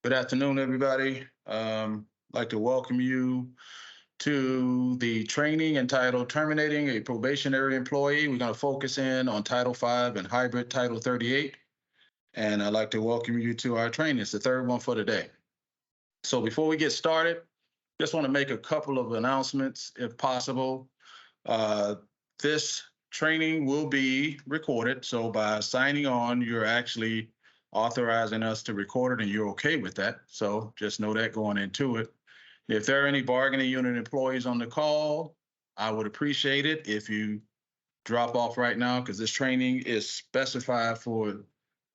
Good afternoon, everybody. I'd like to welcome you to the training entitled Terminating a Probationary Employee. We're going to focus in on Title V and Hybrid Title 38. And I'd like to welcome you to our training. It's the third one for today. So before we get started, just want to make a couple of announcements if possible. This training will be recorded. So by signing on, you're actually authorizing us to record it and you're okay with that. So just know that going into it. If there are any bargaining unit employees on the call, I would appreciate it if you drop off right now because this training is specified for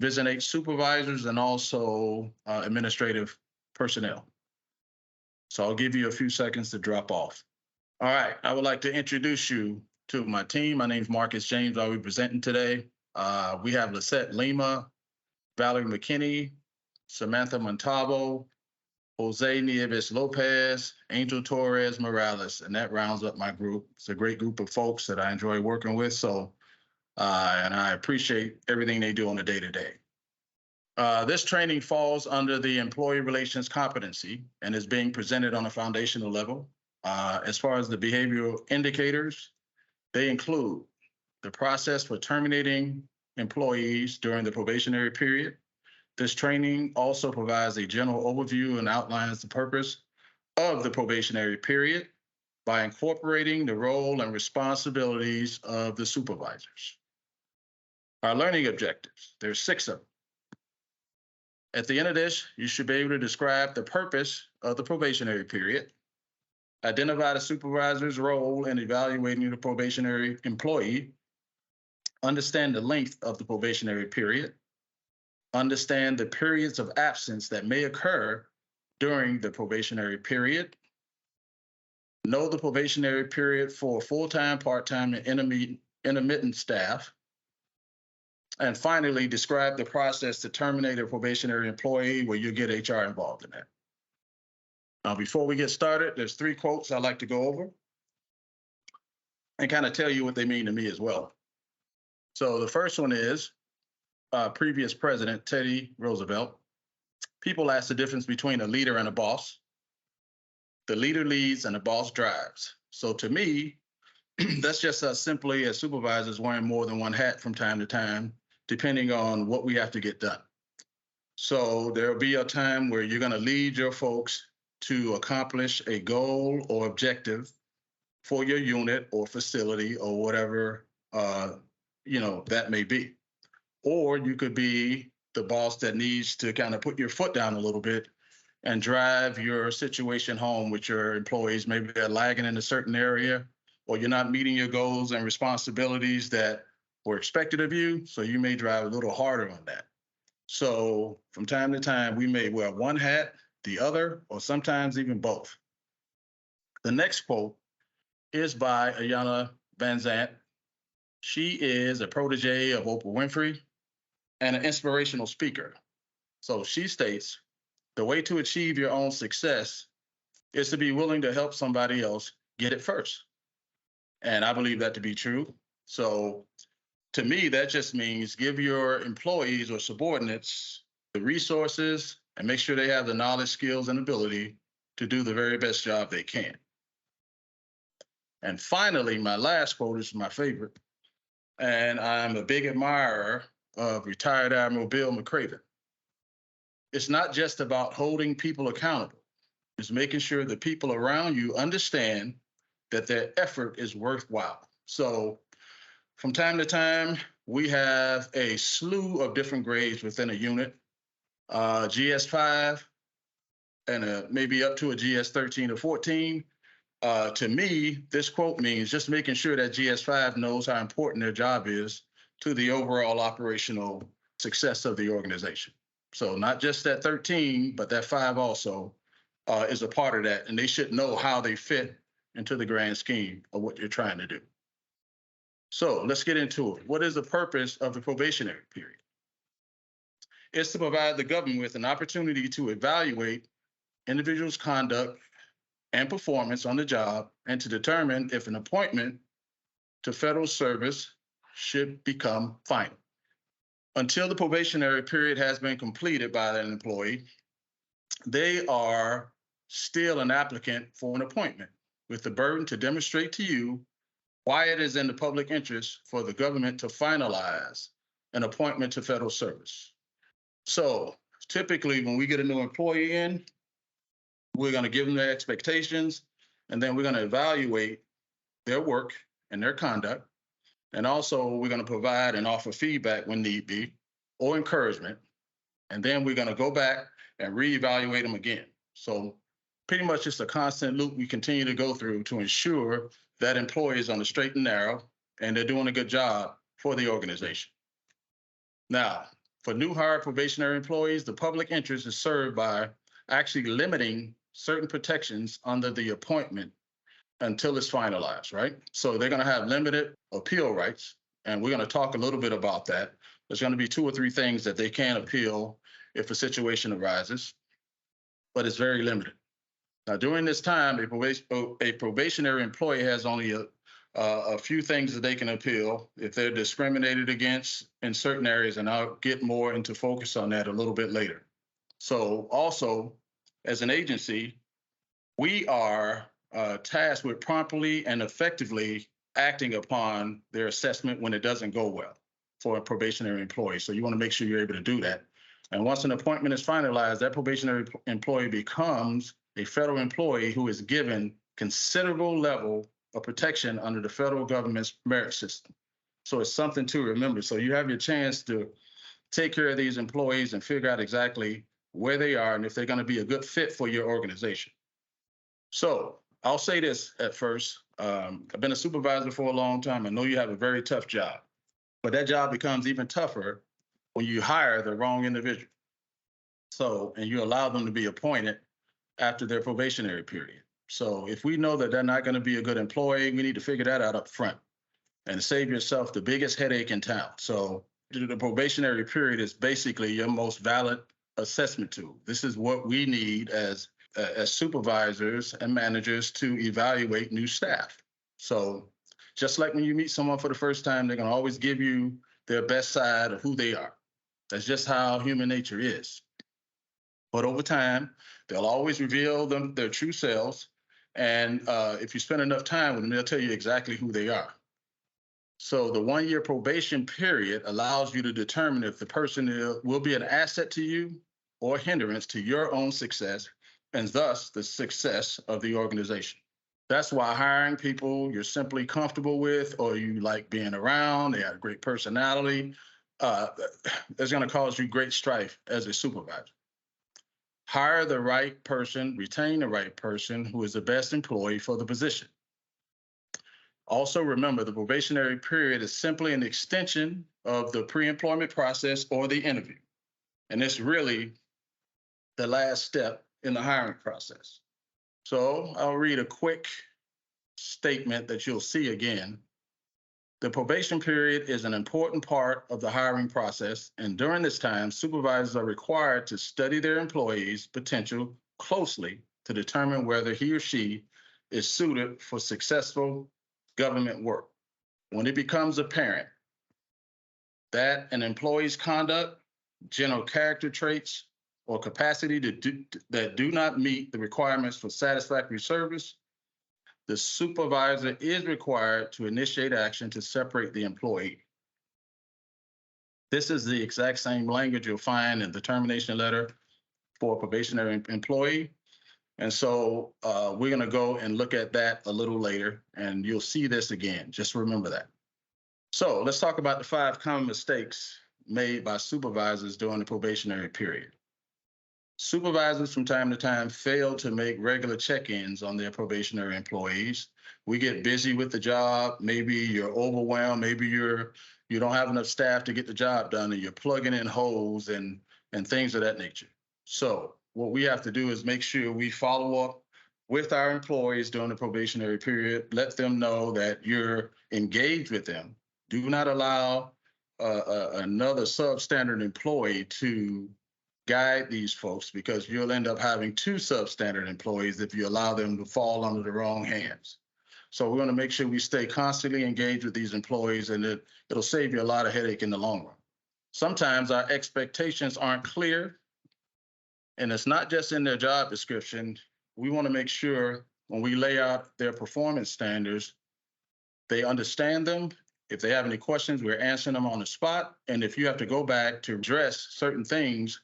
VISN supervisors and also administrative personnel. So I'll give you a few seconds to drop off. All right, I would like to introduce you to my team. My name is Marcus James. I'll be presenting today. We have Lisette Lima, Valerie McKinney, Samantha Montalvo, Jose Nieves Lopez, Angel Torres Morales, and that rounds up my group. It's a great group of folks that I enjoy working with. So, and I appreciate everything they do on a day-to-day. This training falls under the employee relations competency and is being presented on a foundational level. As far as the behavioral indicators, they include the process for terminating employees during the probationary period. This training also provides a general overview and outlines the purpose of the probationary period by incorporating the role and responsibilities of the supervisors. Our learning objectives, there's 6 of them. At the end of this, you should be able to describe the purpose of the probationary period, identify the supervisor's role in evaluating the probationary employee, understand the length of the probationary period, understand the periods of absence that may occur during the probationary period, know the probationary period for full-time, part-time, and intermittent staff, and finally, describe the process to terminate a probationary employee where you get HR involved in that. Now, before we get started, there's 3 quotes I'd like to go over and kind of tell you what they mean to me as well. So the first one is previous President Teddy Roosevelt. People ask the difference between a leader and a boss. The leader leads and the boss drives. So to me, that's just as simply as supervisors wearing more than one hat from time to time, depending on what we have to get done. So there'll be a time where you're going to lead your folks to accomplish a goal or objective for your unit or facility or whatever, that may be. Or you could be the boss that needs to kind of put your foot down a little bit and drive your situation home with your employees. Maybe they're lagging in a certain area, or you're not meeting your goals and responsibilities that were expected of you. So you may drive a little harder on that. So from time to time, we may wear one hat, the other, or sometimes even both. The next quote is by Ayanna Van Zant. She is a protege of Oprah Winfrey and an inspirational speaker. So she states, the way to achieve your own success is to be willing to help somebody else get it first. And I believe that to be true. So to me, that just means give your employees or subordinates the resources and make sure they have the knowledge, skills, and ability to do the very best job they can. And finally, my last quote is my favorite. And I'm a big admirer of retired Admiral Bill McCraven. It's not just about holding people accountable. It's making sure the people around you understand that their effort is worthwhile. So from time to time, we have a slew of different grades within a unit, GS5 and maybe up to a GS13 or 14. To me, this quote means just making sure that GS5 knows how important their job is to the overall operational success of the organization. So not just that 13, but that 5 also is a part of that. And they should know how they fit into the grand scheme of what you're trying to do. So let's get into it. What is the purpose of the probationary period? It's to provide the government with an opportunity to evaluate individuals' conduct and performance on the job and to determine if an appointment to federal service should become final. Until the probationary period has been completed by an employee, they are still an applicant for an appointment with the burden to demonstrate to you why it is in the public interest for the government to finalize an appointment to federal service. So typically, when we get a new employee in, we're going to give them their expectations, and then we're going to evaluate their work and their conduct. And also, we're going to provide and offer feedback when need be or encouragement. And then we're going to go back and reevaluate them again. So pretty much it's a constant loop we continue to go through to ensure that employee is on the straight and narrow and they're doing a good job for the organization. Now, for new hire probationary employees, the public interest is served by actually limiting certain protections under the appointment until it's finalized, right? So they're going to have limited appeal rights, and we're going to talk a little bit about that. There's going to be 2 or 3 things that they can appeal if a situation arises, but it's very limited. Now, during this time, a probationary employee has only a few things that they can appeal if they're discriminated against in certain areas, and I'll get more into focus on that a little bit later. So also, as an agency, we are tasked with promptly and effectively acting upon their assessment when it doesn't go well for a probationary employee. So you want to make sure you're able to do that. And once an appointment is finalized, that probationary employee becomes a federal employee who is given considerable level of protection under the federal government's merit system. So it's something to remember. So you have your chance to take care of these employees and figure out exactly where they are and if they're going to be a good fit for your organization. So I'll say this at first. I've been a supervisor for a long time. I know you have a very tough job, but that job becomes even tougher when you hire the wrong individual. So, and you allow them to be appointed after their probationary period. So if we know that they're not going to be a good employee, we need to figure that out up front and save yourself the biggest headache in town. So the probationary period is basically your most valid assessment tool. This is what we need as supervisors and managers to evaluate new staff. So just like when you meet someone for the first time, they're going to always give you their best side of who they are. That's just how human nature is. But over time, they'll always reveal their true selves. And if you spend enough time with them, they'll tell you exactly who they are. So the 1-year probation period allows you to determine if the person will be an asset to you or hindrance to your own success, and thus the success of the organization. That's why hiring people you're simply comfortable with or you like being around, they have a great personality, is going to cause you great strife as a supervisor. Hire the right person, retain the right person who is the best employee for the position. Also remember, the probationary period is simply an extension of the pre-employment process or the interview. And it's really the last step in the hiring process. So I'll read a quick statement that you'll see again. The probation period is an important part of the hiring process, and during this time, supervisors are required to study their employees' potential closely to determine whether he or she is suited for successful government work. When it becomes apparent that an employee's conduct, general character traits, or capacity that do not meet the requirements for satisfactory service, the supervisor is required to initiate action to separate the employee. This is the exact same language you'll find in the termination letter for a probationary employee. And so we're going to go and look at that a little later, and you'll see this again. Just remember that. So let's talk about the 5 common mistakes made by supervisors during the probationary period. Supervisors from time to time fail to make regular check-ins on their probationary employees. We get busy with the job. Maybe you're overwhelmed. Maybe you don't have enough staff to get the job done, and you're plugging in holes and things of that nature. So what we have to do is make sure we follow up with our employees during the probationary period. Let them know that you're engaged with them. Do not allow another substandard employee to guide these folks, because you'll end up having 2 substandard employees if you allow them to fall under the wrong hands. So we're going to make sure we stay constantly engaged with these employees, and it'll save you a lot of headache in the long run. Sometimes our expectations aren't clear, And it's not just in their job description. We want to make sure when we lay out their performance standards, they understand them. If they have any questions, we're answering them on the spot. And if you have to go back to address certain things,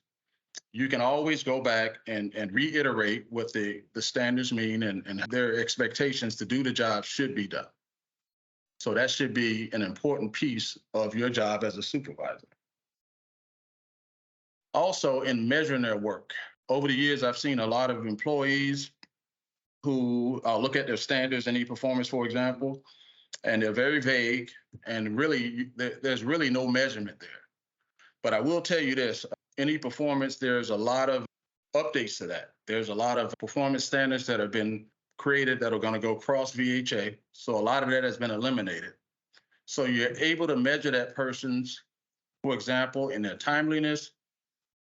you can always go back and reiterate what the standards mean and their expectations to do the job should be done. So that should be an important piece of your job as a supervisor. Also, in measuring their work, over the years, I've seen a lot of employees who look at their standards and e-performance, for example, and they're very vague, and really, there's really no measurement there. But I will tell you this, in e-performance, there's a lot of updates to that. There's a lot of performance standards that have been created that are going to go cross VHA. So a lot of that has been eliminated. So you're able to measure that person's, for example, in their timeliness,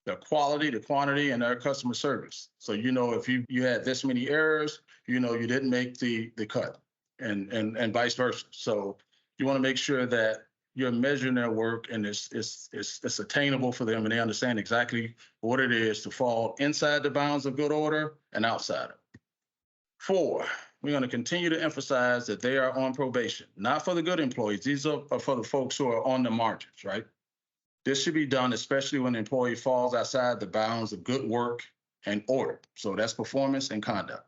their quality, the quantity, and their customer service. So you know if you had this many errors, you know you didn't make the cut, and vice versa. So you want to make sure that you're measuring their work and it's attainable for them and they understand exactly what it is to fall inside the bounds of good order and outside of it. 4, we're going to continue to emphasize that they are on probation, not for the good employees. These are for the folks who are on the margins, right? This should be done especially when the employee falls outside the bounds of good work and order. So that's performance and conduct.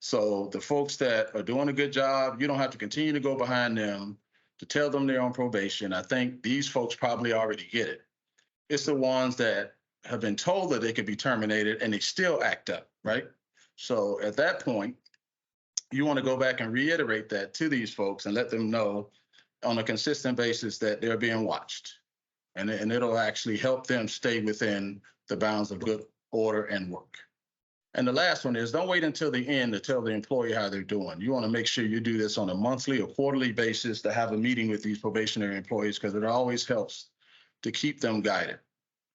So the folks that are doing a good job, you don't have to continue to go behind them to tell them they're on probation. I think these folks probably already get it. It's the ones that have been told that they could be terminated and they still act up, right? So at that point, you want to go back and reiterate that to these folks and let them know on a consistent basis that they're being watched. And it'll actually help them stay within the bounds of good order and work. And the last one is don't wait until the end to tell the employee how they're doing. You want to make sure you do this on a monthly or quarterly basis to have a meeting with these probationary employees because it always helps to keep them guided.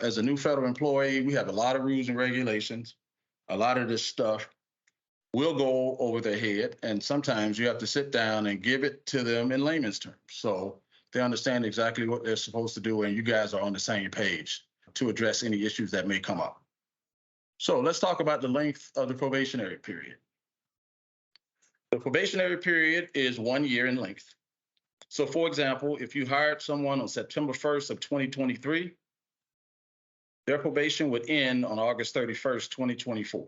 As a new federal employee, we have a lot of rules and regulations. A lot of this stuff will go over their head, and sometimes you have to sit down and give it to them in layman's terms. So they understand exactly what they're supposed to do, and you guys are on the same page to address any issues that may come up. So let's talk about the length of the probationary period. The probationary period is 1 year in length. So for example, if you hired someone on September 1st of 2023, their probation would end on August 31st, 2024.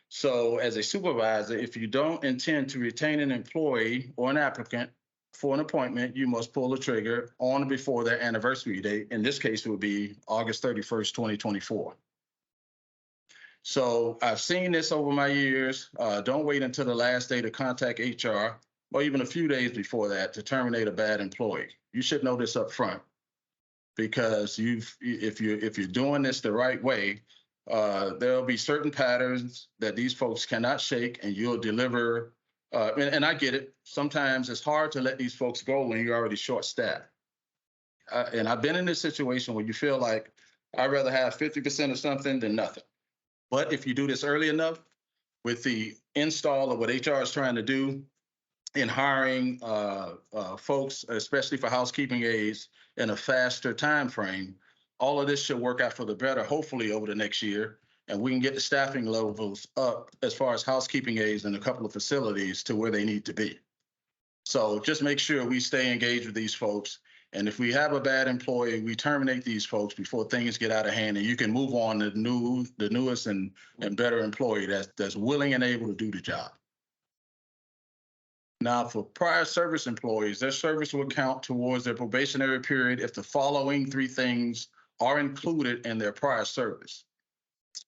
So as a supervisor, if you don't intend to retain an employee or an applicant for an appointment, you must pull the trigger on or before their anniversary date. In this case, it would be August 31st, 2024. So I've seen this over my years. Don't wait until the last day to contact HR or even a few days before that to terminate a bad employee. You should know this up front because if you're doing this the right way, there'll be certain patterns that these folks cannot shake, and you'll deliver. And I get it. Sometimes it's hard to let these folks go when you're already short-staffed. And I've been in this situation where you feel like I'd rather have 50% of something than nothing. But if you do this early enough with the install of what HR is trying to do in hiring folks, especially for housekeeping aides, in a faster time frame, all of this should work out for the better, hopefully over the next year. And we can get the staffing levels up as far as housekeeping aides in a couple of facilities to where they need to be. So just make sure we stay engaged with these folks. And if we have a bad employee, we terminate these folks before things get out of hand, and you can move on to the newest and better employee that's willing and able to do the job. Now, for prior service employees, their service will count towards their probationary period if the following 3 things are included in their prior service.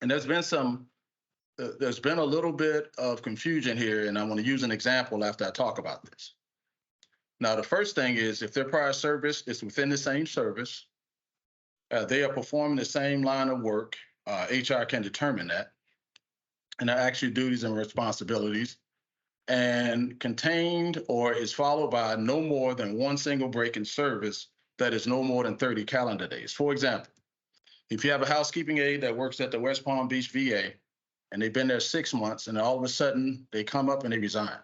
And there's been a little bit of confusion here, and I want to use an example after I talk about this. Now, the first thing is if their prior service is within the same service, they are performing the same line of work, HR can determine that, and their actual duties and responsibilities, and contained or is followed by no more than 1 single break in service that is no more than 30 calendar days. For example, if you have a housekeeping aide that works at the West Palm Beach VA, and they've been there 6 months, and all of a sudden they come up and they resign.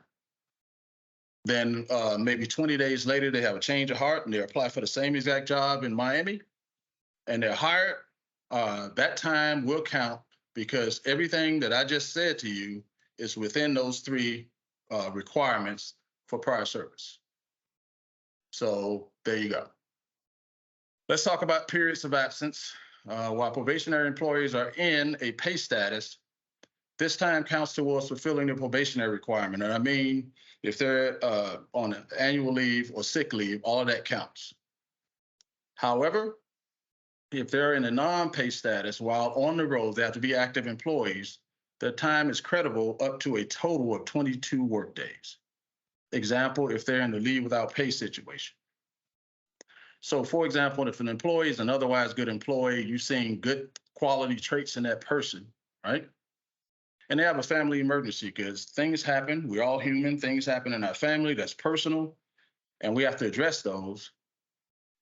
Then maybe 20 days later, they have a change of heart and they apply for the same exact job in Miami, and they're hired. That time will count because everything that I just said to you is within those three requirements for prior service. So there you go. Let's talk about periods of absence. While probationary employees are in a pay status, this time counts towards fulfilling the probationary requirement. And I mean, if they're on annual leave or sick leave, all of that counts. However, if they're in a non-pay status while on the road, they have to be active employees, their time is credible up to a total of 22 workdays. Example, if they're in the leave without pay situation. So for example, if an employee is an otherwise good employee, you're seeing good quality traits in that person, right? And they have a family emergency because things happen. We're all human. Things happen in our family. That's personal. And we have to address those.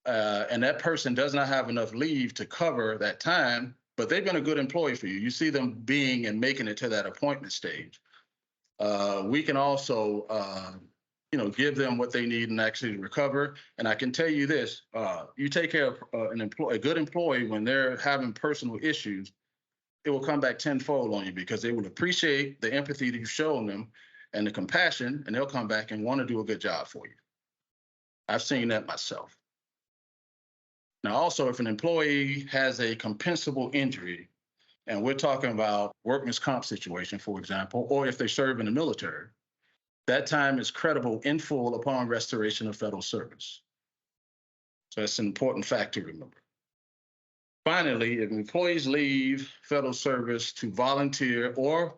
And that person does not have enough leave to cover that time, but they've been a good employee for you. You see them being and making it to that appointment stage. We can also, give them what they need and actually recover. And I can tell you this: you take care of a good employee when they're having personal issues, it will come back tenfold on you because they will appreciate the empathy that you've shown them and the compassion, and they'll come back and want to do a good job for you. I've seen that myself. Now, also, if an employee has a compensable injury, and we're talking about workman's comp situation, for example, or if they serve in the military, that time is credible in full upon restoration of federal service. So that's an important fact to remember. Finally, if employees leave federal service to volunteer or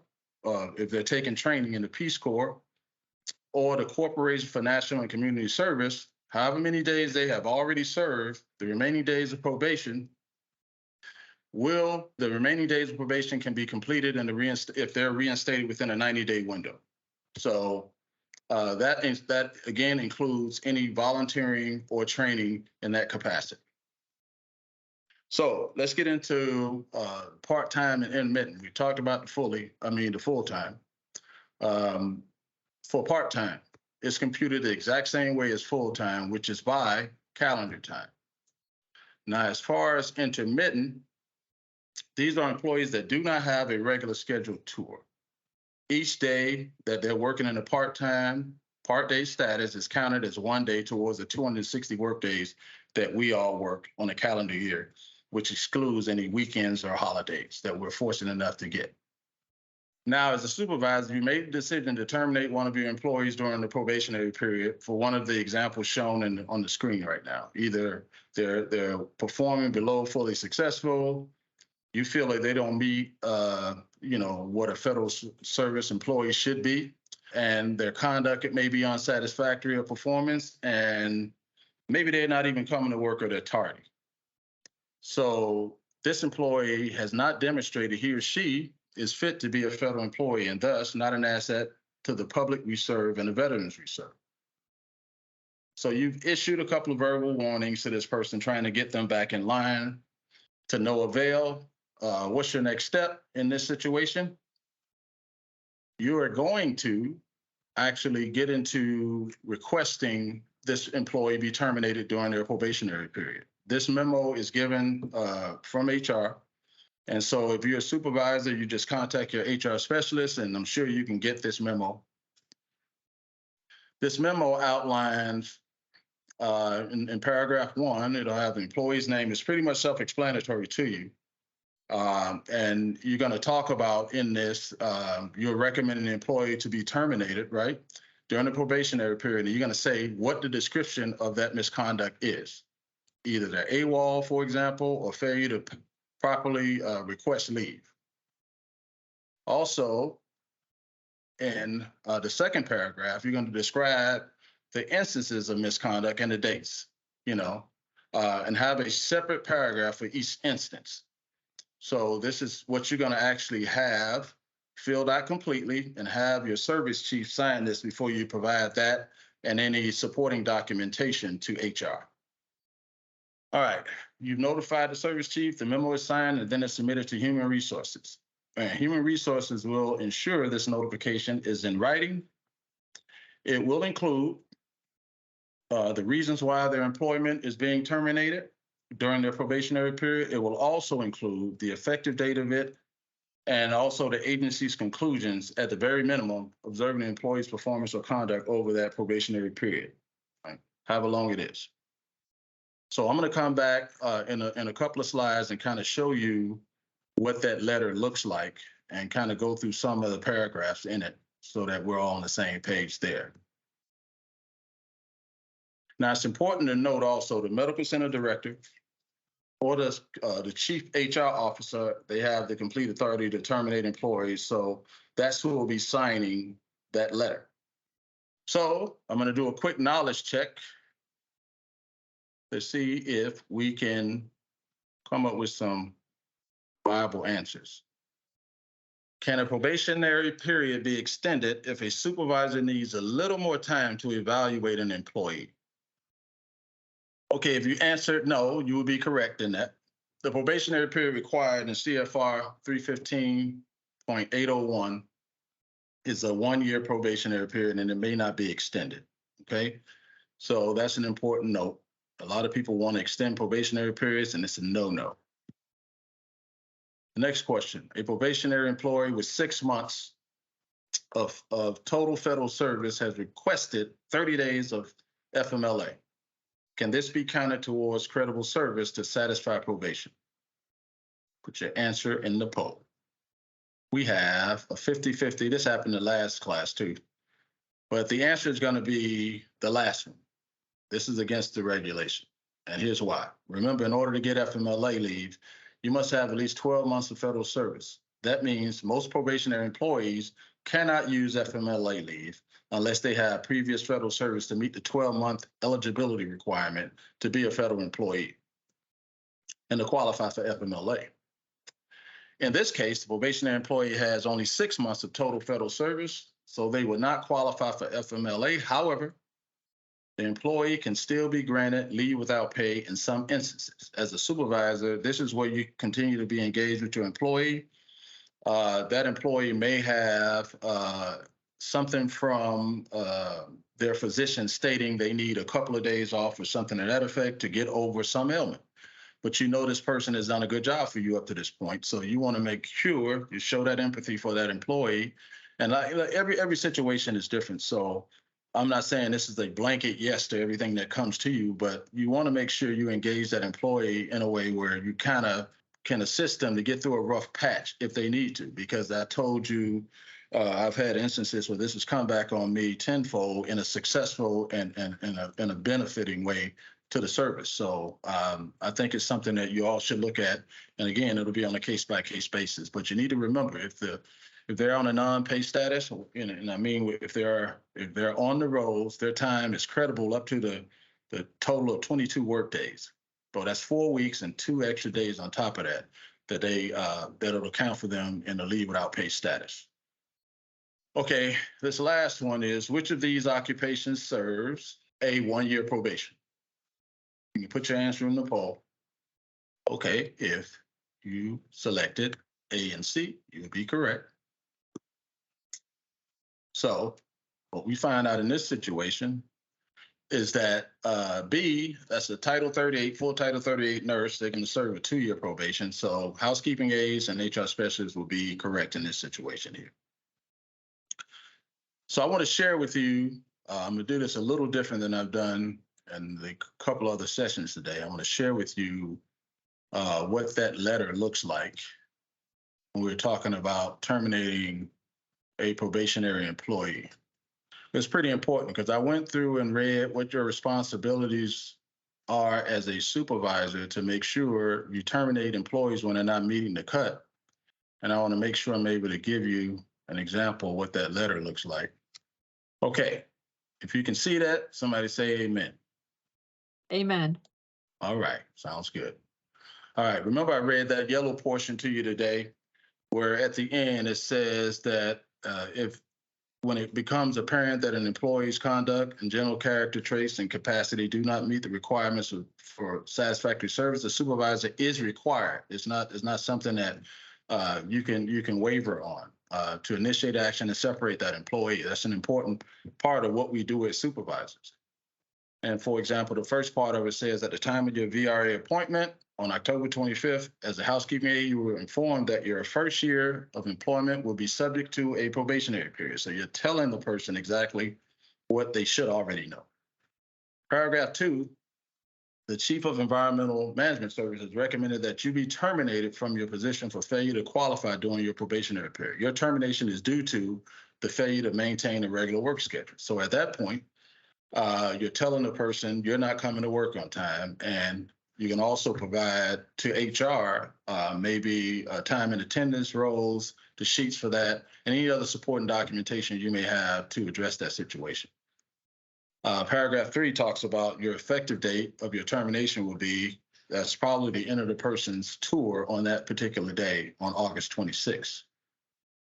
if they're taking training in the Peace Corps or the Corporation for National and Community Service, however many days they have already served, the remaining days of probation can be completed if they're reinstated within a 90-day window. So that again includes any volunteering or training in that capacity. So let's get into part-time and intermittent. We talked about the full-time. For part-time, it's computed the exact same way as full-time, which is by calendar time. Now, as far as intermittent, these are employees that do not have a regular scheduled tour. Each day that they're working in a part-time, part-day status is counted as one day towards the 260 work days that we all work on a calendar year, which excludes any weekends or holidays that we're fortunate enough to get. Now, as a supervisor, you made the decision to terminate one of your employees during the probationary period for one of the examples shown on the screen right now. Either they're performing below fully successful, you feel like they don't meet, what a federal service employee should be, and their conduct it may be unsatisfactory or performance, and maybe they're not even coming to work or they're tardy. So this employee has not demonstrated he or she is fit to be a federal employee and thus not an asset to the public we serve and the veterans we serve. So you've issued a couple of verbal warnings to this person trying to get them back in line. To no avail. What's your next step in this situation? You are going to actually get into requesting this employee be terminated during their probationary period. This memo is given from HR. And so if you're a supervisor, you just contact your HR specialist, and I'm sure you can get this memo. This memo outlines in paragraph 1, it'll have the employee's name. It's pretty much self-explanatory to you. And you're going to talk about in this, you're recommending the employee to be terminated, right, during the probationary period. And you're going to say what the description of that misconduct is. Either they're AWOL, for example, or failure to properly request leave. Also, in the second paragraph, you're going to describe the instances of misconduct and the dates, and have a separate paragraph for each instance. So this is what you're going to actually have filled out completely and have your service chief sign this before you provide that and any supporting documentation to HR. All right, you've notified the service chief, the memo is signed, and then it's submitted to Human Resources. And Human Resources will ensure this notification is in writing. It will include the reasons why their employment is being terminated during their probationary period. It will also include the effective date of it, and also the agency's conclusions, at the very minimum, observing the employee's performance or conduct over that probationary period, right? However long it is. So I'm going to come back in a couple of slides and kind of show you what that letter looks like and kind of go through some of the paragraphs in it so that we're all on the same page there. Now, it's important to note also the medical center director or the chief HR officer, they have the complete authority to terminate employees. So that's who will be signing that letter. So I'm going to do a quick knowledge check to see if we can come up with some viable answers. Can a probationary period be extended if a supervisor needs a little more time to evaluate an employee? Okay, if you answered no, you would be correct in that. The probationary period required in CFR 315.801 is a 1-year probationary period, and it may not be extended. Okay, so that's an important note. A lot of people want to extend probationary periods, and it's a no-no. The next question, a probationary employee with 6 months of total federal service has requested 30 days of FMLA. Can this be counted towards credible service to satisfy probation? Put your answer in the poll. We have a 50-50. This happened in the last class too. But the answer is going to be the last one. This is against the regulation. And here's why. Remember, in order to get FMLA leave, you must have at least 12 months of federal service. That means most probationary employees cannot use FMLA leave unless they have previous federal service to meet the 12-month eligibility requirement to be a federal employee and to qualify for FMLA. In this case, the probationary employee has only 6 months of total federal service, so they would not qualify for FMLA. However, the employee can still be granted leave without pay in some instances. As a supervisor, this is where you continue to be engaged with your employee. That employee may have something from their physician stating they need a couple of days off or something to that effect to get over some ailment. But you know this person has done a good job for you up to this point. So you want to make sure you show that empathy for that employee. And every situation is different. So I'm not saying this is a blanket yes to everything that comes to you, but you want to make sure you engage that employee in a way where you kind of can assist them to get through a rough patch if they need to. Because I told you, I've had instances where this has come back on me tenfold in a successful and in a benefiting way to the service. So I think it's something that you all should look at. And again, it'll be on a case-by-case basis. But you need to remember, if they're on a non-pay status, and I mean if they're on the rolls, their time is credible up to the total of 22 work days. So that's 4 weeks and 2 extra days on top of that that'll count for them in the leave without pay status. Okay, this last one is, which of these occupations serves a 1-year probation? You can put your answer in the poll. Okay, if you selected A and C, you would be correct. So what we find out in this situation is that B, that's a Title 38, full Title 38 nurse, they're going to serve a 2-year probation. So housekeeping aides and HR specialists will be correct in this situation here. So I want to share with you, I'm going to do this a little different than I've done in the couple other sessions today. I want to share with you what that letter looks like when we're talking about terminating a probationary employee. It's pretty important because I went through and read what your responsibilities are as a supervisor to make sure you terminate employees when they're not meeting the cut. And I want to make sure I'm able to give you an example of what that letter looks like. Okay, if you can see that, somebody say amen. Amen. All right, sounds good. All right, remember I read that yellow portion to you today, where at the end it says that when it becomes apparent that an employee's conduct and general character traits and capacity do not meet the requirements for satisfactory service, the supervisor is required. It's not something that you can waver on to initiate action and separate that employee. That's an important part of what we do as supervisors. And for example, the first part of it says at the time of your VRA appointment, on October 25th, as a housekeeping aide, you were informed that your first year of employment will be subject to a probationary period. So you're telling the person exactly what they should already know. Paragraph 2, the Chief of Environmental Management Services recommended that you be terminated from your position for failure to qualify during your probationary period. Your termination is due to the failure to maintain a regular work schedule. So at that point, you're telling the person you're not coming to work on time, and you can also provide to HR maybe time and attendance roles, the sheets for that, and any other supporting documentation you may have to address that situation. Paragraph 3 talks about your effective date of your termination will be, that's probably the end of the person's tour on that particular day on August 26th.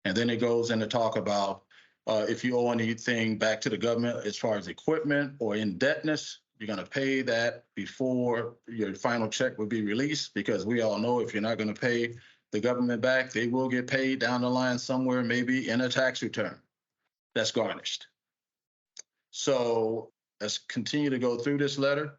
And then it goes into talk about if you owe anything back to the government as far as equipment or indebtedness, you're going to pay that before your final check will be released, because we all know if you're not going to pay the government back, they will get paid down the line somewhere, maybe in a tax return that's garnished. So let's continue to go through this letter.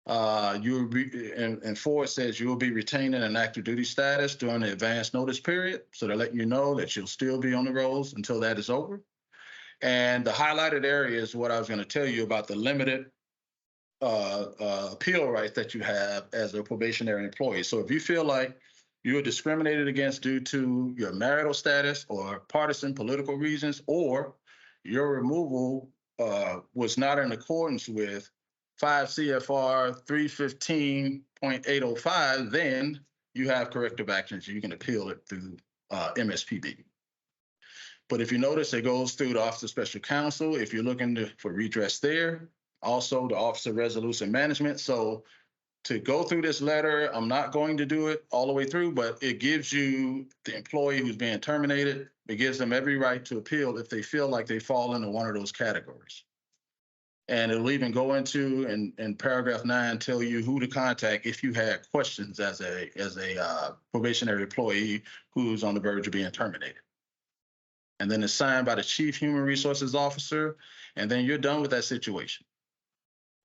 You'll be, and 4 says you will be retaining an active duty status during the advance notice period. So they're letting you know that you'll still be on the rolls until that is over. And the highlighted area is what I was going to tell you about the limited appeal rights that you have as a probationary employee. So if you feel like you are discriminated against due to your marital status or partisan political reasons, or your removal was not in accordance with 5 CFR 315.805, then you have corrective actions. You can appeal it through MSPB. But if you notice, it goes through the Office of Special Counsel if you're looking for redress there, also the Office of Resolution Management. So to go through this letter, I'm not going to do it all the way through, but it gives you the employee who's being terminated, it gives them every right to appeal if they feel like they fall into one of those categories. And it'll even go into, in paragraph 9, tell you who to contact if you had questions as a probationary employee who's on the verge of being terminated. And then it's signed by the Chief Human Resources Officer, and then you're done with that situation.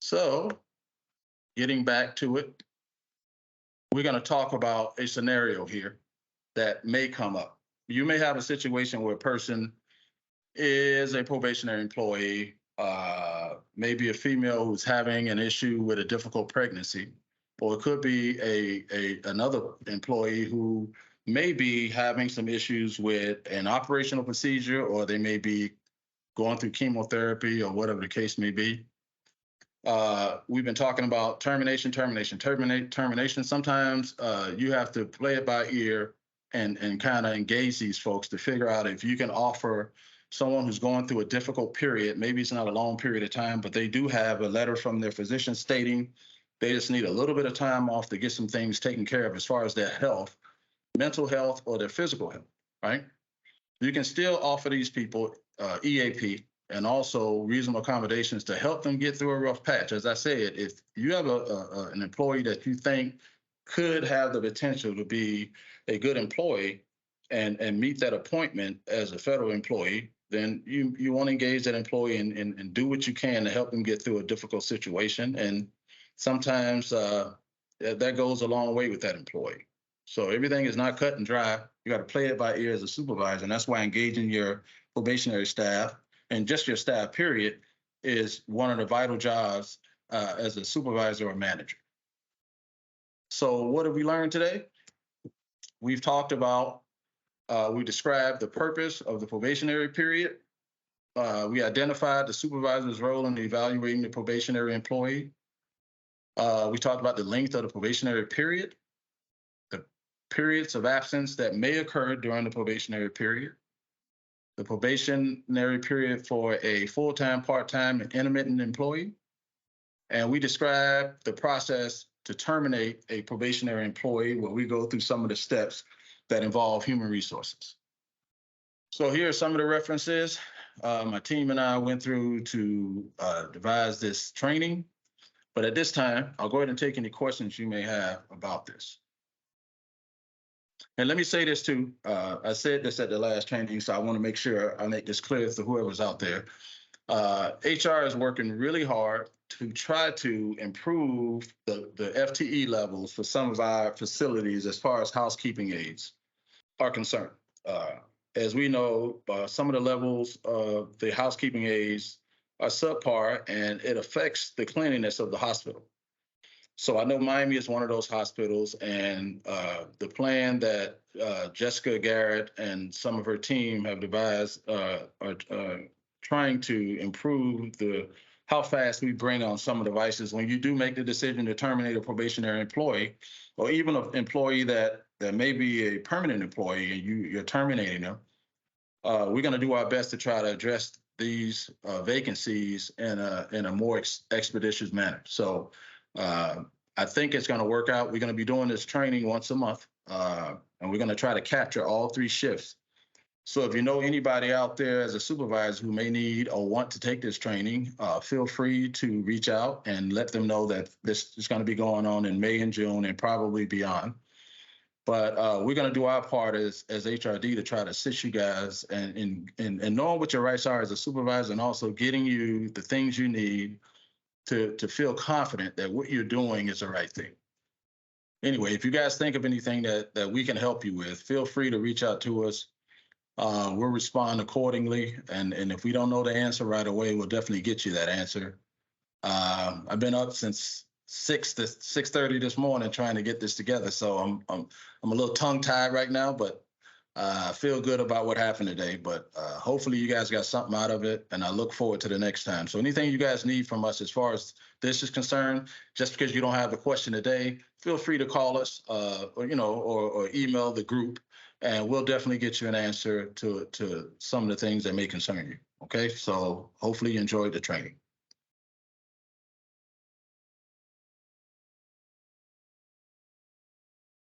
So getting back to it, we're going to talk about a scenario here that may come up. You may have a situation where a person is a probationary employee, maybe a female who's having an issue with a difficult pregnancy, or it could be another employee who may be having some issues with an operational procedure, or they may be going through chemotherapy or whatever the case may be. We've been talking about termination. Sometimes you have to play it by ear and kind of engage these folks to figure out if you can offer someone who's going through a difficult period, maybe it's not a long period of time, but they do have a letter from their physician stating they just need a little bit of time off to get some things taken care of as far as their health, mental health, or their physical health, right? You can still offer these people EAP and also reasonable accommodations to help them get through a rough patch. As I said, if you have an employee that you think could have the potential to be a good employee and meet that appointment as a federal employee, then you want to engage that employee and do what you can to help them get through a difficult situation. And sometimes that goes a long way with that employee. So everything is not cut and dry. You got to play it by ear as a supervisor. And that's why engaging your probationary staff and just your staff period is one of the vital jobs as a supervisor or manager. So what have we learned today? We've talked about, we described the purpose of the probationary period. We identified the supervisor's role in evaluating the probationary employee. We talked about the length of the probationary period, the periods of absence that may occur during the probationary period, the probationary period for a full-time, part-time, and intermittent employee. And we described the process to terminate a probationary employee, where we go through some of the steps that involve human resources. So here are some of the references my team and I went through to devise this training. But at this time, I'll go ahead and take any questions you may have about this. And let me say this too. I said this at the last training, so I want to make sure I make this clear to whoever's out there. HR is working really hard to try to improve the FTE levels for some of our facilities as far as housekeeping aides are concerned. As we know, some of the levels of the housekeeping aides are subpar, and it affects the cleanliness of the hospital. So I know Miami is one of those hospitals, and the plan that Jessica Garrett and some of her team have devised are trying to improve how fast we bring on some of the devices. When you do make the decision to terminate a probationary employee, or even an employee that may be a permanent employee and you're terminating them, we're going to do our best to try to address these vacancies in a more expeditious manner. So I think it's going to work out. We're going to be doing this training once a month, and we're going to try to capture all 3 shifts. So if you know anybody out there as a supervisor who may need or want to take this training, feel free to reach out and let them know that this is going to be going on in May and June and probably beyond. But we're going to do our part as HRD to try to assist you guys and knowing what your rights are as a supervisor, and also getting you the things you need to feel confident that what you're doing is the right thing. Anyway, if you guys think of anything that we can help you with, feel free to reach out to us. We'll respond accordingly. And if we don't know the answer right away, we'll definitely get you that answer. I've been up since 6:30 this morning trying to get this together. So I'm a little tongue tied right now, but I feel good about what happened today. But hopefully you guys got something out of it, and I look forward to the next time. So anything you guys need from us as far as this is concerned, just because you don't have the question today, feel free to call us or email the group, and we'll definitely get you an answer to some of the things that may concern you. Okay, so hopefully you enjoyed the training.